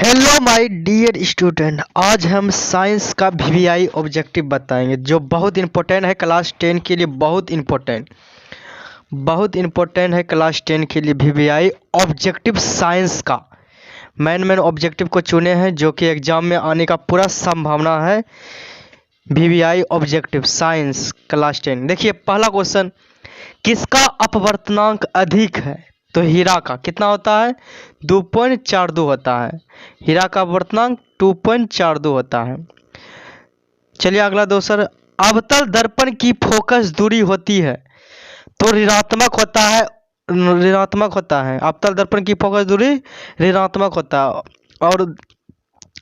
Hello my dear student, आज हम science का वीवीआई ऑब्जेक्टिव बताएंगे जो बहुत इंपॉर्टेंट है क्लास 10 के लिए। बहुत इंपॉर्टेंट है क्लास 10 के लिए वीवीआई ऑब्जेक्टिव साइंस का। मेन ऑब्जेक्टिव को चुने हैं जो कि एग्जाम में आने का पूरा संभावना है। VVI objective science class 10। देखिए पहला क्वेश्चन, किसका अपवर्तनांक अधिक है? तो हीरा का कितना होता है? 2.42 होता है। हीरा का अपवर्तनांक 2.42 होता है। चलिए अगला दोस्तों, अवतल दर्पण की फोकस दूरी होती है तो ऋणात्मक होता है। अवतल दर्पण की फोकस दूरी ऋणात्मक होता है और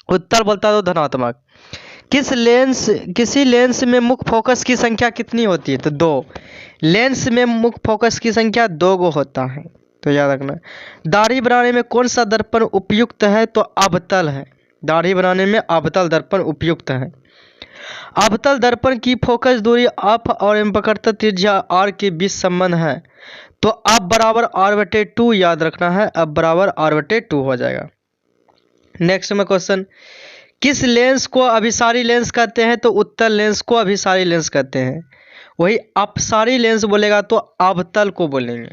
उत्तर बोलता है तो धनात्मक। किसी लेंस में मुख्य फोकस की संख्या कितनी होती है? तो 2। लेंस में मुख्य फोकस की संख्या 2 गो होता है, तो याद रखना। दाढ़ी बनाने में कौन सा दर्पण उपयुक्त है? तो अवतल है। दाढ़ी बनाने में अवतल दर्पण उपयुक्त है। अवतल दर्पण की फोकस दूरी अप और एवं त्रिज्या आर के बीच संबंध है, तो अब बराबर r/2 याद रखना है। अब बराबर r/2 हो जाएगा। नेक्स्ट में क्वेश्चन, किस लेंस को अभिसारी लेंस कहते हैं? तो उत्तल लेंस को अभिसारी लेंस कहते हैं। वही अपसारी लेंस बोलेगा तो अवतल को बोलेंगे।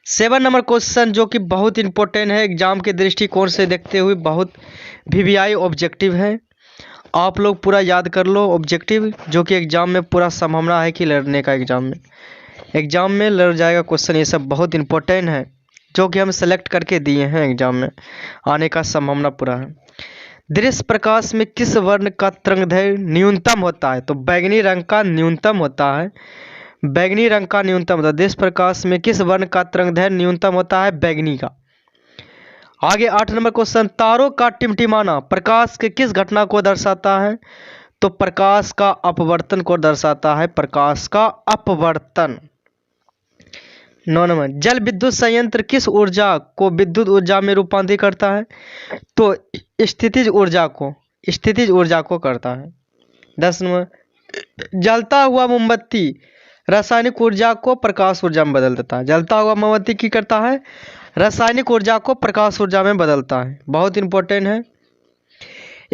7 नंबर क्वेश्चन जो कि बहुत इंपॉर्टेंट है एग्जाम के दृष्टिकोण से देखते हुए, बहुत वीवीआई ऑब्जेक्टिव है। आप लोग पूरा याद कर लो ऑब्जेक्टिव, जो कि एग्जाम में पूरा संभावना है कि लड़ने का। एग्जाम में लड़ जाएगा क्वेश्चन। ये सब बहुत इंपॉर्टेंट है जो कि हम सेलेक्ट करके दिए हैं, एग्जाम में आने का संभावना पूरा है। दृश्य प्रकाश में किस वर्ण का तरंगदैर्घ्य न्यूनतम होता है? तो बैगनी रंग का न्यूनतम होता है। बैगनी रंग का न्यूनतम होता है। दृश्य प्रकाश में किस वर्ण का तरंगदैर्घ्य न्यूनतम होता है? बैगनी का। आगे 8 नंबर क्वेश्चन, तारों का टिमटिमाना प्रकाश के किस घटना को दर्शाता है? तो प्रकाश का अपवर्तन को दर्शाता है। प्रकाश का अपवर्तन। 9 नंबर, जल विद्युत संयंत्र किस ऊर्जा को विद्युत ऊर्जा में रूपांतरित करता है? तो स्थितिज ऊर्जा को करता है। 10 नंबर, जलता हुआ मोमबत्ती रासायनिक ऊर्जा को प्रकाश ऊर्जा में बदल देता है। जलता हुआ मोमबत्ती की करता है? रासायनिक ऊर्जा को प्रकाश ऊर्जा में बदलता है। बहुत इंपॉर्टेंट है।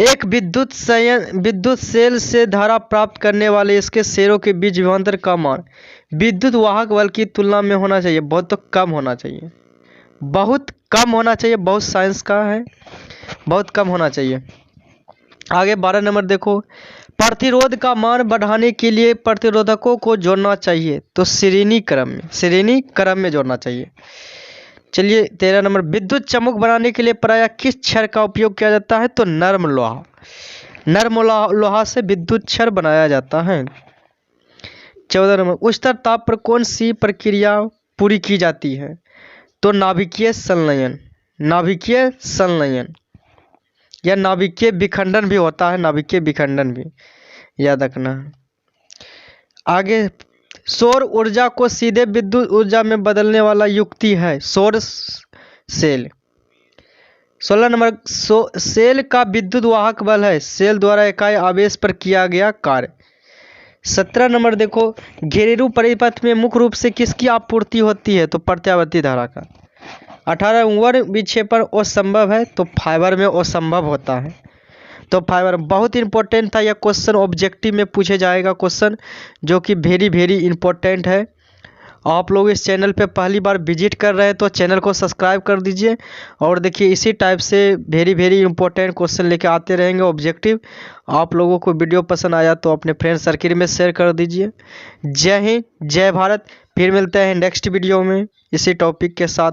एक विद्युत सेल से धारा प्राप्त करने वाले इसके सेलों के बीच विभवांतर का मान विद्युत वाहक बल की तुलना में होना चाहिए। बहुत कम होना चाहिए। बहुत साइंस का है, बहुत कम होना चाहिए। आगे 12 नंबर देखो, प्रतिरोध का मान बढ़ाने के लिए प्रतिरोधकों को जोड़ना चाहिए। तो श्रेणी क्रम में जोड़ना चाहिए। चलिए 13 नंबर, विद्युत चम्मच बनाने के लिए प्रायः किस क्षार का उपयोग किया जाता है? तो नर्म लोहा से विद्युत क्षार बनाया जाता है। 14 नंबर, उच्चतर ताप पर कौन सी प्रक्रिया पूरी की जाती है? तो नाभिकीय संलयन या नाभिकीय विखंडन भी होता है। नाभिकीय विखंडन भी याद रखना है। आगे, सौर ऊर्जा को सीधे विद्युत ऊर्जा में बदलने वाला युक्ति है सौर सेल। 16 नंबर, सेल का विद्युत वाहक बल है सेल द्वारा इकाई आवेश पर किया गया कार्य। 17 नंबर देखो, घरेलू परिपथ में मुख्य रूप से किसकी आपूर्ति होती है? तो प्रत्यावर्ती धारा का। 18 वर्ण विक्षेपण असंभव है, तो फाइबर में असंभव होता है। तो फाइबर बहुत इंपॉर्टेंट था। यह क्वेश्चन ऑब्जेक्टिव में पूछे जाएगा क्वेश्चन, जो कि वेरी इंपॉर्टेंट है। आप लोग इस चैनल पे पहली बार विजिट कर रहे हैं तो चैनल को सब्सक्राइब कर दीजिए। और देखिए इसी टाइप से वेरी इंपॉर्टेंट क्वेश्चन लेके आते रहेंगे ऑब्जेक्टिव। आप लोगों को वीडियो पसंद आया तो अपने फ्रेंड सर्किल में शेयर कर दीजिए। जय हिंद, जय भारत। फिर मिलते हैं नेक्स्ट वीडियो में इसी टॉपिक के साथ।